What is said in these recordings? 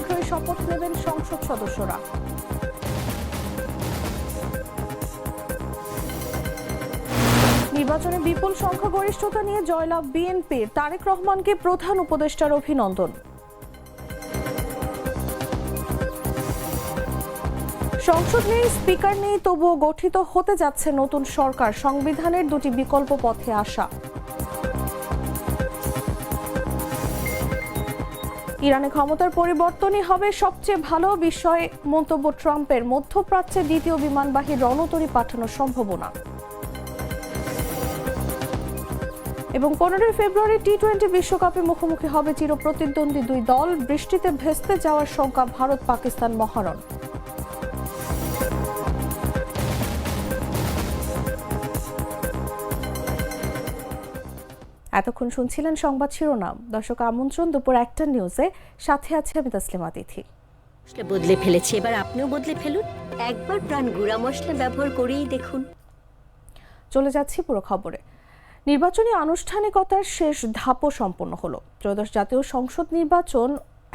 শীঘ্রই শপথ নেবেন সংসদ সদস্যরা। নির্বাচনে বিপুল সংখ্যাগরিষ্ঠতা নিয়ে জয়লাভ বিএনপির, তারেক রহমানকে প্রধান উপদেষ্টার অভিনন্দন। সংসদ নেই, স্পিকার নেই, তবুও গঠিত হতে যাচ্ছে নতুন সরকার, সংবিধানের দুটি বিকল্প পথে আসা। ইরানে ক্ষমতার পরিবর্তনই হবে সবচেয়ে ভালো বিষয়, মন্তব্য ট্রাম্পের। মধ্যপ্রাচ্যে দ্বিতীয় বিমানবাহী রণতরী পাঠানোর সম্ভাবনা। এবং 15 ফেব্রুয়ারি টি-20 বিশ্বকাপে মুখোমুখি হবে চিরপ্রতিদ্বন্দ্বী দুই দল। বৃষ্টিতে ভেস্তে যাওয়ার শঙ্কা ভারত পাকিস্তান মহারণ। এতক্ষণ শুনছিলেন সংবাদ শিরোনাম। দর্শক, আমন্ত্রণ দুপুর 1টা নিউজে, সাথে আছে আমি তাসলিমা তিথি। বদলে ফেলেছি, এবার আপনিও বদলে ফেলুন। একবার প্রাণ গুঁড়া মশলা ব্যবহার করেই দেখুন। চলে যাচ্ছি পুরো খবরে। নির্বাচনী আনুষ্ঠানিকতার শেষ ধাপও সম্পন্ন হলো। ত্রয়োদশ জাতীয় সংসদ নির্বাচন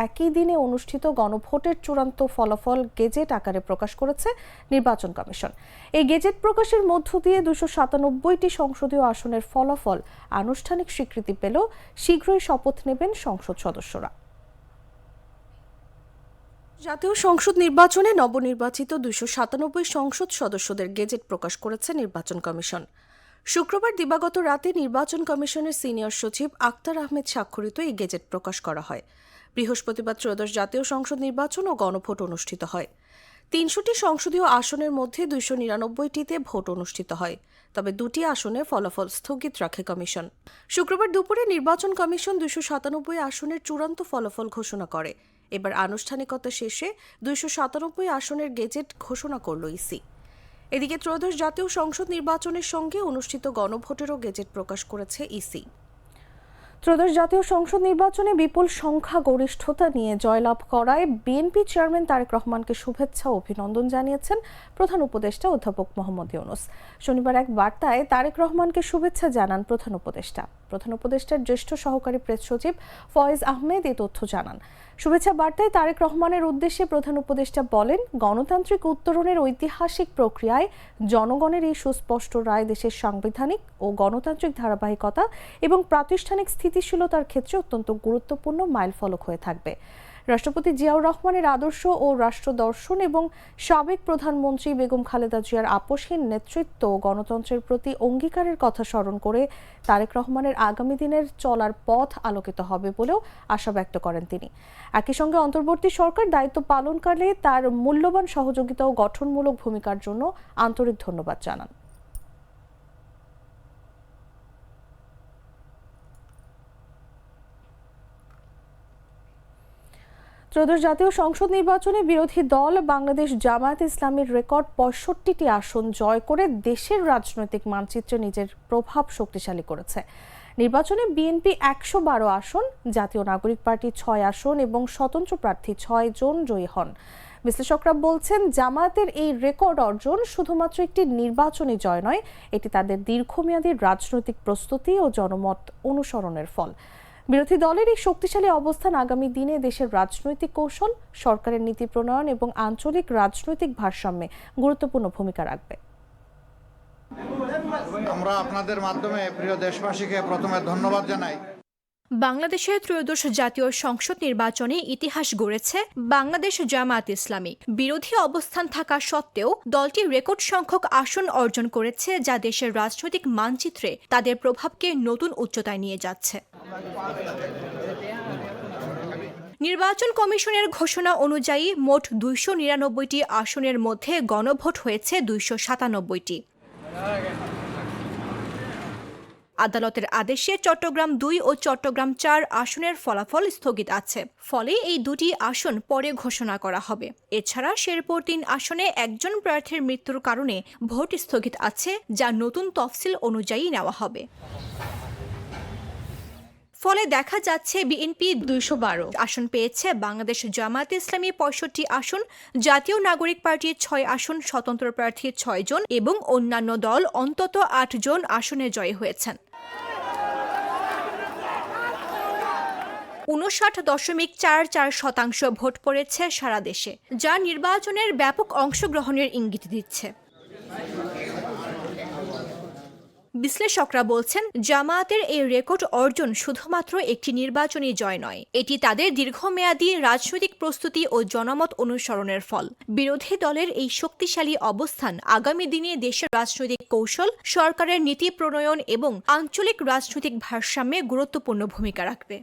একই দিনে অনুষ্ঠিত গণভোটের চূড়ান্ত ফলাফল গেজেট আকারে প্রকাশ করেছে নির্বাচন কমিশন। এই গেজেট প্রকাশের মধ্য দিয়ে 297টি সংসদীয় আসনের ফলাফল আনুষ্ঠানিক স্বীকৃতি পেল। শীঘ্রই শপথ নেবেন সংসদ সদস্যরা। জাতীয় সংসদ নির্বাচনে নবনির্বাচিত 297 সংসদ সদস্যদের গেজেট প্রকাশ করেছে নির্বাচন কমিশন। শুক্রবার দিবাগত রাতে নির্বাচন কমিশনের সিনিয়র সচিব আক্তার আহমেদ স্বাক্ষরিত এই গেজেট প্রকাশ করা হয়। বৃহস্পতিবার ত্রয়োদশ জাতীয় সংসদ নির্বাচন ও গণভোট অনুষ্ঠিত হয়। 300টি সংসদীয় আসনের মধ্যে 299টিতে ভোট অনুষ্ঠিত হয়, তবে 2টি আসনে ফলাফল স্থগিত রাখে কমিশন। শুক্রবার দুপুরে নির্বাচন কমিশন 297 আসনের চূড়ান্ত ফলাফল ঘোষণা করে। এবার আনুষ্ঠানিকতা শেষে 297 আসনের গেজেট ঘোষণা করল ইসি। এদিকে ত্রয়োদশ জাতীয় সংসদ নির্বাচনের সঙ্গে অনুষ্ঠিত গণভোটেরও গেজেট প্রকাশ করেছে ইসি। ত্রয়োদশ জাতীয় সংসদ নির্বাচনে বিপুল সংখ্যাগরিষ্ঠতা নিয়ে জয়লাভ করায় বিএনপি চেয়ারম্যান তারেক রহমানকে শুভেচ্ছা ও অভিনন্দন জানিয়েছেন প্রধান উপদেষ্টা অধ্যাপক মোহাম্মদ ইউনূস। শনিবার এক বার্তায় তারেক রহমানকে শুভেচ্ছা জানান প্রধান উপদেষ্টা। প্রধান উপদেষ্টার জ্যেষ্ঠ সহকারী প্রেস সচিব ফয়েজ আহমেদ এই তথ্য জানান। শুভেচ্ছা বার্তায় তারেক রহমানের উদ্দেশ্যে প্রধান উপদেষ্টা বলেন, গণতান্ত্রিক উত্তরণের ঐতিহাসিক প্রক্রিয়ায় জনগণের এই সুস্পষ্ট রায় দেশের সাংবিধানিক ও গণতান্ত্রিক ধারাবাহিকতা এবং প্রাতিষ্ঠানিক স্থিতিশীলতার ক্ষেত্রে অত্যন্ত গুরুত্বপূর্ণ মাইলফলক হয়ে থাকবে। রাষ্ট্রপতি জিয়াউর রহমানের আদর্শ ও রাষ্ট্র দর্শন এবং সাবেক প্রধানমন্ত্রী বেগম খালেদা জিয়ার আপসহীন নেতৃত্ব ও গণতন্ত্রের প্রতি অঙ্গীকারের কথা স্মরণ করে তারেক রহমানের আগামী দিনের চলার পথ আলোকিত হবে বলেও আশা ব্যক্ত করেন তিনি। একই সঙ্গে অন্তর্বর্তী সরকার দায়িত্ব পালনকালে তার মূল্যবান সহযোগিতা ও গঠনমূলক ভূমিকার জন্য আন্তরিক ধন্যবাদ জানান। ত্রয়োদশ জাতীয় সংসদ নির্বাচনে বিরোধী দল বাংলাদেশ জামায়াত ইসলামীর রেকর্ড 65টি আসন জয় করে দেশের রাজনৈতিক মানচিত্রে নিজের প্রভাব শক্তিশালী করেছে। নির্বাচনে বিএনপি 112 আসন, জাতীয় নাগরিক পার্টি 6 আসন এবং স্বতন্ত্র প্রার্থী 6 জন জয়ী হন। বিশ্লেষকরা বলছেন, জামায়াতের এই রেকর্ড অর্জন শুধুমাত্র একটি নির্বাচনী জয় নয়, এটি তাদের দীর্ঘমেয়াদী রাজনৈতিক প্রস্তুতি ও জনমত অনুসরণের ফল। বিরোধী দলের এই শক্তিশালী অবস্থান আগামী দিনে দেশের রাজনৈতিক কৌশল, সরকারের নীতি প্রণয়ন এবং আঞ্চলিক রাজনৈতিক ভারসাম্যে গুরুত্বপূর্ণ ভূমিকা রাখবে। আমরা আপনাদের মাধ্যমে প্রিয় দেশবাসীকে প্রথমে ধন্যবাদ জানাই। বাংলাদেশের ত্রয়োদশ জাতীয় সংসদ নির্বাচনে ইতিহাস গড়েছে বাংলাদেশ জামায়াত ইসলামী। বিরোধী অবস্থান থাকা সত্ত্বেও দলটি রেকর্ড সংখ্যক আসন অর্জন করেছে, যা দেশের রাজনৈতিক মানচিত্রে তাদের প্রভাবকে নতুন উচ্চতায় নিয়ে যাচ্ছে। নির্বাচন কমিশনের ঘোষণা অনুযায়ী মোট 299টি আসনের মধ্যে গণভোট হয়েছে 297টি। আদালতের আদেশে চট্টগ্রাম 2 ও চট্টগ্রাম 4 আসনের ফলাফল স্থগিত আছে। ফলে এই দুটি আসন পরে ঘোষণা করা হবে। এছাড়া শেরপুর 3 আসনে একজন প্রার্থীর মৃত্যুর কারণে ভোট স্থগিত আছে, যা নতুন তফসিল অনুযায়ী নেওয়া হবে। ফলে দেখা যাচ্ছে বিএনপি 212 আসন পেয়েছে, বাংলাদেশ জামায়াত ইসলামী 65 আসন, জাতীয় নাগরিক পার্টি 6 আসন, স্বতন্ত্র প্রার্থী 6 জন এবং অন্যান্য দল অন্তত 8 জন আসনে জয়ী হয়েছেন। 59.44% ভোট পড়েছে সারা দেশে, যা নির্বাচনের ব্যাপক অংশগ্রহণের ইঙ্গিত দিচ্ছে। বিশ্লেষকরা বলছেন, জামায়াতের এই রেকর্ড অর্জন শুধুমাত্র একটি নির্বাচনী জয় নয়, এটি তাদের দীর্ঘমেয়াদী রাজনৈতিক প্রস্তুতি ও জনমত অনুসরণের ফল। বিরোধী দলের এই শক্তিশালী অবস্থান আগামী দিনে দেশের রাজনৈতিক কৌশল, সরকারের নীতি প্রণয়ন এবং আঞ্চলিক রাজনৈতিক ভারসাম্যে গুরুত্বপূর্ণ ভূমিকা রাখবে।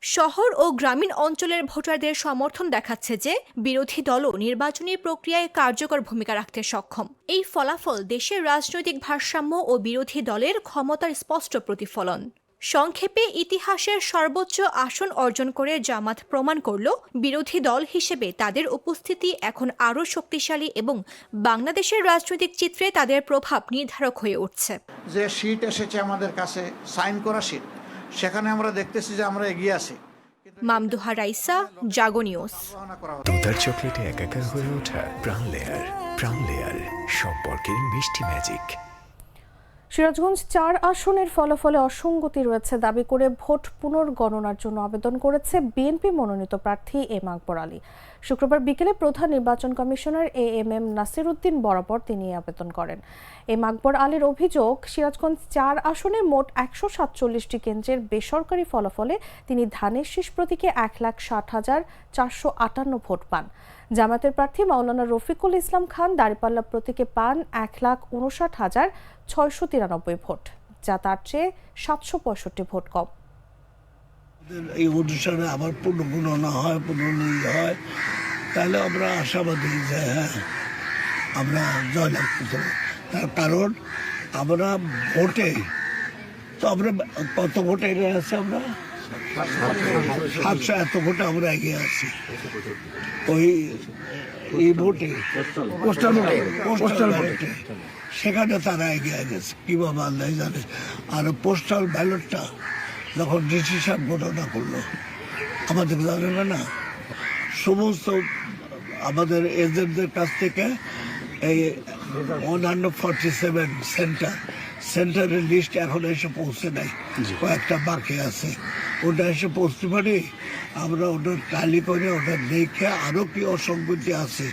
শহর ও গ্রামীণ অঞ্চলের ভোটারদের সমর্থন দেখাচ্ছে যে বিরোধী দলও নির্বাচনী প্রক্রিয়ায় কার্যকর ভূমিকা রাখতে সক্ষম। এই ফলাফল দেশের রাজনৈতিক ভারসাম্য ও বিরোধী দলের ক্ষমতার স্পষ্ট প্রতিফলন। সংক্ষেপে, ইতিহাসের সর্বোচ্চ আসন অর্জন করে জামাত প্রমাণ করল, বিরোধী দল হিসেবে তাদের উপস্থিতি এখন আরও শক্তিশালী এবং বাংলাদেশের রাজনৈতিক চিত্রে তাদের প্রভাব নির্ধারক হয়ে উঠছে। যে শীট এসেছে আমাদের কাছে, সাইন করা শীট, সেখানে আমরা দেখতেছি যে আমরা এগিয়ে আছি। মামদুহা রাইসা, জাগো নিউজ। দুধার চকলেটে একাকার হয়ে ওঠা প্রাণ লেয়ার সম্পর্কের মিষ্টি ম্যাজিক। সিরাজগঞ্জ 4 আসনের ফলাফলে অসঙ্গতি রয়েছে দাবি করে ভোট পুনর্গণনার জন্য আবেদন করেছে বিএনপি মনোনীত প্রার্থী এম আকবর আলী। শুক্রবার বিকেলে প্রধান নির্বাচন কমিশনার এএমএম নাসির উদ্দিন বরাবর তিনি আবেদন করেন। এম আকবর আলীর অভিযোগ, সিরাজগঞ্জ 4 আসনে মোট 147টি কেন্দ্রের বেসরকারি ফলাফলে তিনি ধানের শীষ প্রতীকে 1,60,458 ভোট পান। জামায়াতের প্রার্থী মাওলানা রফিকুল ইসলাম খান দাঁড়িপাল্লা প্রতীকে পান 1,59,693 ভোট, যা তার চেয়ে 765 ভোট কম। এই অনুষ্ঠানে আবার পুনর্গণনা হয়, পুনর্নির্ণয় হয়, তাহলে আমরা আশাবাদী যে হ্যাঁ আমরা জয়লাভ করতে পারব। তার কারণ আমরা ভোটে তো আমরা কত ভোটে এগিয়ে আছি, আমরা 700 এত ভোটে আমরা এগিয়ে আছি। ওই এই ভোটে পোস্টাল ভোটে সেখানে তারা এগিয়ে গেছে কিভাবে আল্লাহ জানে। আর পোস্টাল ব্যালটটা যখন ডিসি সাহেব ঘটনা করলো, আমাদের জানে না, সমস্ত আমাদের এজেন্টদের কাছ থেকে এই 147 সেন্টারের লিস্ট এখন এসে পৌঁছে নাই, কয়েকটা বাকি আছে। ওটা এসে পৌঁছতে পারি, আমরা ওটা টালি করে ওটা দেখে আরও কি অসঙ্গতি আছে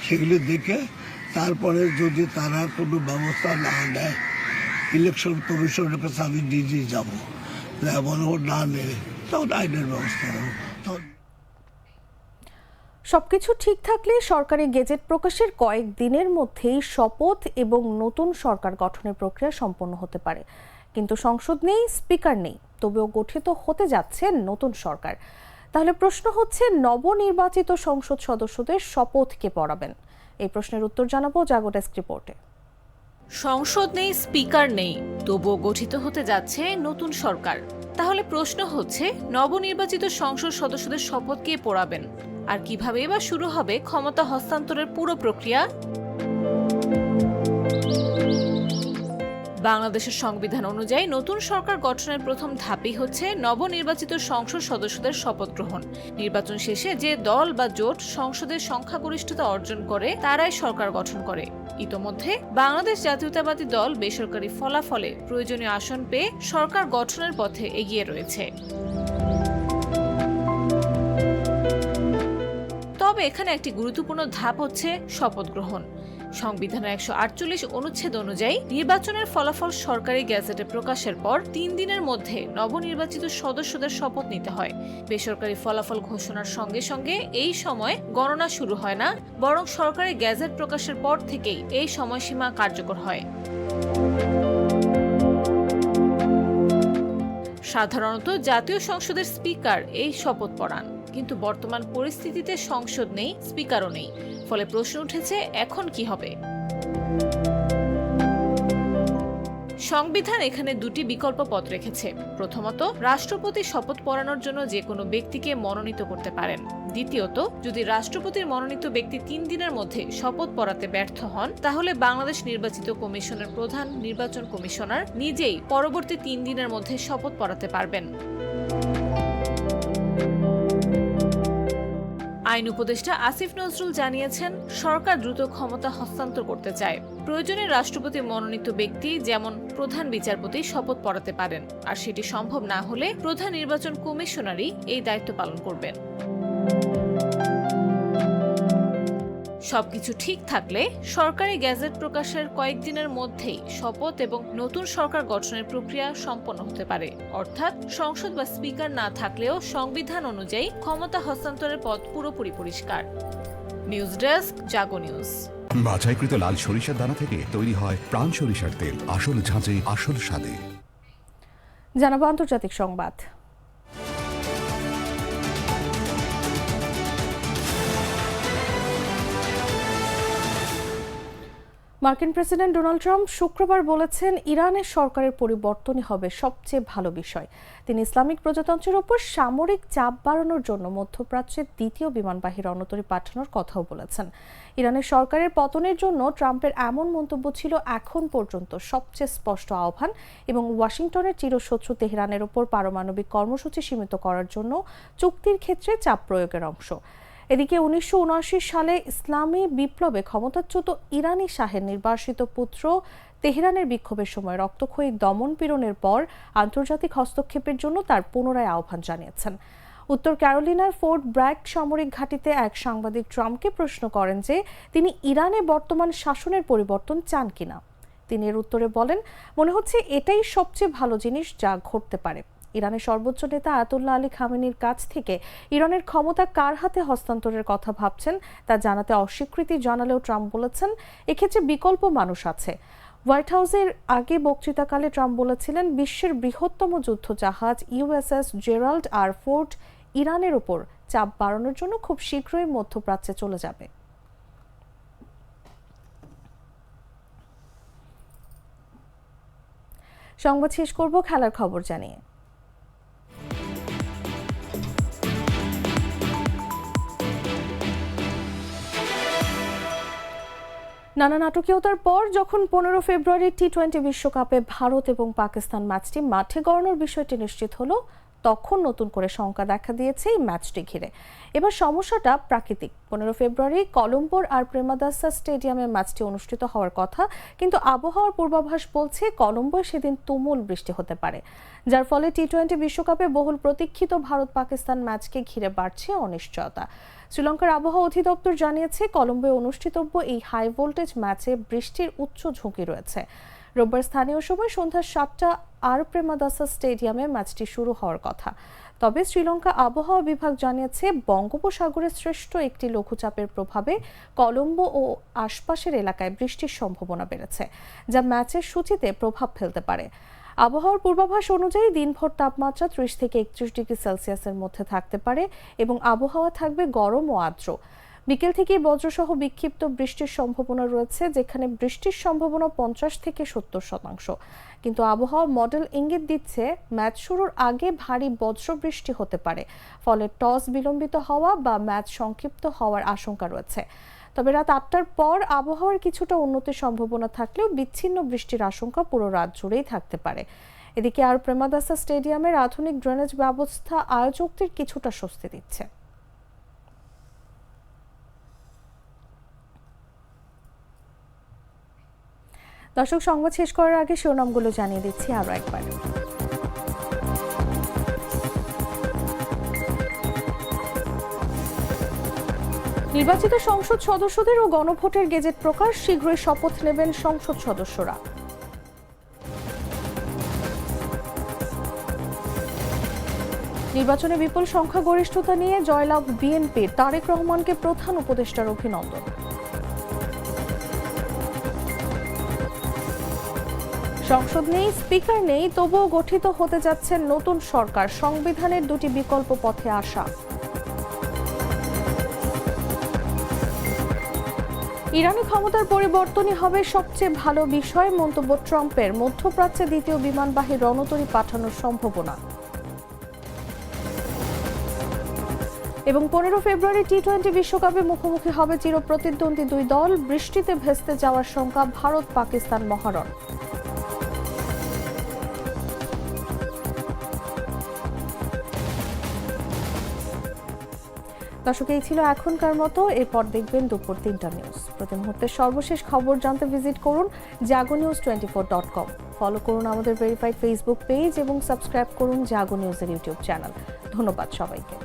সেগুলি দেখে তারপরে যদি তারা কোনো ব্যবস্থা না নেয়, ইলেকশন কমিশনের কাছে আমি নিজেই যাবো, এমন না নেয় তখন আইনের ব্যবস্থা হবে। সবকিছু ঠিক থাকলে সরকারি গেজেট প্রকাশের কয়েকদিনের মধ্যেই শপথ এবং নতুন সরকার গঠনের প্রক্রিয়া সম্পন্ন হতে পারে। কিন্তু সংসদ নেই, স্পিকার নেই, তবেও গঠিত হতে যাচ্ছে নতুন সরকার। তাহলে প্রশ্ন হচ্ছে, নবনির্বাচিত সংসদ সদস্যদের শপথ কে পড়াবেন? এই প্রশ্নের উত্তর জানাবো জাগো ডেস্ক রিপোর্টে। সংসদ নেই, স্পিকার নেই, তবুও গঠিত হতে যাচ্ছে নতুন সরকার। তাহলে প্রশ্ন হচ্ছে, নবনির্বাচিত সংসদ সদস্যদের শপথ কে পড়াবেন? আর কিভাবে এবার শুরু হবে ক্ষমতা হস্তান্তরের পুরো প্রক্রিয়া? বাংলাদেশের সংবিধান অনুযায়ী নতুন সরকার গঠনের প্রথম ধাপই হচ্ছে নবনির্বাচিত সংসদ সদস্যদের শপথ গ্রহণ। নির্বাচন শেষে যে দল বা জোট সংসদের সংখ্যাগরিষ্ঠতা অর্জন করে তারাই সরকার গঠন করে। ইতোমধ্যে বাংলাদেশ জাতীয়তাবাদী দল বেসরকারি ফলাফলে প্রয়োজনীয় আসন পেয়ে সরকার গঠনের পথে এগিয়ে রয়েছে। তবে এখানে একটি গুরুত্বপূর্ণ ধাপ হচ্ছে শপথ গ্রহণ। সংবিধানের 148 অনুচ্ছেদ অনুযায়ী নির্বাচনের ফলাফল সরকারি গ্যাজেটে প্রকাশের পর 3 দিনের মধ্যে নবনির্বাচিত সদস্যদের শপথ নিতে হয়। বেসরকারি ফলাফল ঘোষণার সঙ্গে সঙ্গে এই সময় গণনা শুরু হয় না, বরং সরকারি গ্যাজেট প্রকাশের পর থেকেই এই সময়সীমা কার্যকর হয়। সাধারণত জাতীয় সংসদের স্পিকার এই শপথ পড়ান, কিন্তু বর্তমান পরিস্থিতিতে সংসদ নেই, স্পিকারও নেই। ফলে প্রশ্ন উঠেছে, এখন কি হবে? সংবিধান এখানে দুটি বিকল্প পথ রেখেছে। প্রথমত, রাষ্ট্রপতি শপথ পড়ানোর জন্য যে কোনো ব্যক্তিকে মনোনীত করতে পারেন। দ্বিতীয়ত, যদি রাষ্ট্রপতির মনোনীত ব্যক্তি 3 দিনের মধ্যে শপথ পড়াতে ব্যর্থ হন, তাহলে বাংলাদেশ নির্বাচিত কমিশনের প্রধান নির্বাচন কমিশনার নিজেই পরবর্তী 3 দিনের মধ্যে শপথ পড়াতে পারবেন। আইন উপদেষ্টা আসিফ নজরুল জানিয়েছেন, সরকার দ্রুত ক্ষমতা হস্তান্তর করতে চায়। প্রয়োজনে রাষ্ট্রপতি মনোনীত ব্যক্তি যেমন প্রধান বিচারপতি শপথ পড়াতে পারেন, আর সেটি সম্ভব না হলে প্রধান নির্বাচন কমিশনারই এই দায়িত্ব পালন করবেন। সবকিছু ঠিক থাকলে সরকারি গ্যাজেট প্রকাশের কয়েকদিনের মধ্যেই শপথ এবং নতুন সরকার গঠনের প্রক্রিয়া সম্পন্ন হতে পারে। অর্থাৎ সংসদ বা স্পিকার না থাকলেও সংবিধান অনুযায়ী ক্ষমতা হস্তান্তরের পথ পুরোপুরি পরিষ্কার। নিউজ ডেস্ক, জাগো নিউজ। বাছাইকৃত লাল সরিষার দানা থেকে তৈরি হয় প্রাণ সরিষার তেল, আসল ঝাঁঝে আসল স্বাদে। জানাবো আন্তর্জাতিক সংবাদ। মার্কিন প্রেসিডেন্ট ডোনাল্ড ট্রাম্প শুক্রবার বলেছেন, ইরানের সরকারের পরিবর্তনই হবে সবচেয়ে ভালো বিষয়। তিনি ইসলামিক প্রজাতন্ত্রের ওপর সামরিক চাপ বাড়ানোর জন্য মধ্যপ্রাচ্যের দ্বিতীয় বিমানবাহী রণতরী পাঠানোর কথাও বলেছেন। ইরানের সরকারের পতনের জন্য ট্রাম্পের এমন মন্তব্য ছিল এখন পর্যন্ত সবচেয়ে স্পষ্ট আহ্বান এবং ওয়াশিংটনের চিরশত্রু তেহরানের ওপর পারমাণবিক কর্মসূচি সীমিত করার জন্য চুক্তির ক্ষেত্রে চাপ প্রয়োগের অংশ। এদিকে 1979 সালে ইসলামী বিপ্লবে ক্ষমতাচ্যুত ইরানি শাহের নির্বাসিত পুত্র তেহরানের বিক্ষোভের সময় রক্তক্ষয়ী দমন পীড়নের পর আন্তর্জাতিক হস্তক্ষেপের জন্য তার পুনরায় আহ্বান জানিয়েছেন। উত্তর ক্যারোলিনার ফোর্ট ব্র্যাগ সামরিক ঘাঁটিতে এক সাংবাদিক ট্রাম্পকে প্রশ্ন করেন যে তিনি ইরানে বর্তমান শাসনের পরিবর্তন চান কিনা। তিনি এর উত্তরে বলেন, মনে হচ্ছে এটাই সবচেয়ে ভালো জিনিস যা ঘটতে পারে। ইরানের সর্বোচ্চ নেতা আয়াতুল্লাহ আলী খামেনির কাছ থেকে ইরানের ক্ষমতা কার হাতে হস্তান্তরের কথা ভাবছেন তা জানাতে অস্বীকৃতি জানালেও ট্রাম্প বলেছেন, এক্ষেত্রে বিকল্প মানুষ আছে। হোয়াইট হাউসের আগে বক্তৃতাকালে ট্রাম্প বলেছিলেন, বিশ্বের বৃহত্তম যুদ্ধ জাহাজ ইউএসএস জেরাল্ড আর ফোর্ড ইরানের ওপর চাপ বাড়ানোর জন্য খুব শীঘ্রই মধ্যপ্রাচ্যে চলে যাবে। সংবাদ শেষ করব খেলার খবর জানিয়ে। নানা নাটকীয়তার পর যখন 15 ফেব্রুয়ারি টি-20 বিশ্বকাপে ভারত এবং পাকিস্তান ম্যাচটি মাঠে গড়ানোর বিষয়টি নিশ্চিত হলো, তখন নতুন করে শঙ্কা দেখা দিয়েছে এই ম্যাচটি ঘিরে। এবার সমস্যাটা প্রাকৃতিক। 15 ফেব্রুয়ারি কলম্বোর আর প্রেমাদাসা স্টেডিয়ামে ম্যাচটি অনুষ্ঠিত হওয়ার কথা, কিন্তু আবহাওয়ার পূর্বাভাস বলছে কলম্বোয় সেদিন তুমুল বৃষ্টি হতে পারে, যার ফলে টি-20 বিশ্বকাপে বহুল প্রতীক্ষিত ভারত পাকিস্তান ম্যাচকে ঘিরে বাড়ছে অনিশ্চয়তা। শ্রীলঙ্কার আবহাওয়া অধিদপ্তর জানিয়েছে, কলম্বোয় অনুষ্ঠিতব্য এই হাই ভোল্টেজ ম্যাচে বৃষ্টির উচ্চ ঝুঁকি রয়েছে। রোববার স্থানীয় সময় সন্ধ্যা 7টা আর প্রেমাদাসা স্টেডিয়ামে ম্যাচটি শুরু হওয়ার কথা। তবে শ্রীলঙ্কা আবহাওয়া বিভাগ জানিয়েছে, বঙ্গোপসাগরের সৃষ্ট একটি লঘুচাপের প্রভাবে কলম্বো ও আশপাশের এলাকায় বৃষ্টির সম্ভাবনা বেড়েছে, যা ম্যাচের সূচিতে প্রভাব ফেলতে পারে। আবহাওয়ার পূর্বাভাস অনুযায়ী দিনভর তাপমাত্রা 30 থেকে 31 ডিগ্রি সেলসিয়াসের মধ্যে থাকতে পারে এবং আবহাওয়া থাকবে গরম ও আর্দ্র। বিকেল থেকে বজ্রসহ বিক্ষিপ্ত বৃষ্টির সম্ভাবনা রয়েছে, যেখানে বৃষ্টির সম্ভাবনা 50 থেকে 70%। কিন্তু আবহাওয়া মডেল ইঙ্গিত দিচ্ছে ম্যাচ শুরুর আগে ভারী বজ্রবৃষ্টি হতে পারে, ফলে টস বিলম্বিত হওয়া বা ম্যাচ সংক্ষিপ্ত হওয়ার আশঙ্কা রয়েছে। তবে রাত 8টার পর আবহাওয়ার কিছুটা উন্নতির সম্ভাবনা থাকলেও বিচ্ছিন্ন বৃষ্টির আশঙ্কা পুরো রাত জুড়েই থাকতে পারে। এদিকে আর প্রেমাদাসা স্টেডিয়ামের আধুনিক ড্রেনেজ ব্যবস্থা আয়োজকদের কিছুটা স্বস্তি দিচ্ছে। দর্শক, সংবাদ শেষ করার আগে শিরোনামগুলো জানিয়ে দিচ্ছি আরও একবার। নির্বাচিত সংসদ সদস্যদের ও গণভোটের গেজেট প্রকাশ, শীঘ্রই শপথ নেবেন সংসদ সদস্যরা। নির্বাচনে বিপুল সংখ্যাগরিষ্ঠতা নিয়ে জয়লাভ বিএনপির, তারেক রহমানকে প্রধান উপদেষ্টার অভিনন্দন। সংসদ নেই, স্পিকার নেই, তবুও গঠিত হতে যাচ্ছে নতুন সরকার, সংবিধানের দুটি বিকল্প পথে আসা। ইরানি ক্ষমতার পরিবর্তনই হবে সবচেয়ে ভালো বিষয়, মন্তব্য ট্রাম্পের। মধ্যপ্রাচ্যে দ্বিতীয় বিমানবাহী রণতরী পাঠানোর সম্ভাবনা। এবং 15 ফেব্রুয়ারি টি-20 বিশ্বকাপে মুখোমুখি হবে চিরপ্রতিদ্বন্দ্বী দুই দল, বৃষ্টিতে ভেস্তে যাওয়ার শঙ্কা ভারত পাকিস্তান মহারণ। দর্শক, এই ছিল এখনকার মতো। এরপর দেখবেন দুপুর 3টা নিউজ। প্রতি মুহূর্তের সর্বশেষ খবর জানতে ভিজিট করুন jagonews24.com। ফলো করুন আমাদের ভেরিফাইড ফেসবুক পেজ এবং সাবস্ক্রাইব করুন জাগো নিউজের ইউটিউব চ্যানেল। ধন্যবাদ সবাইকে।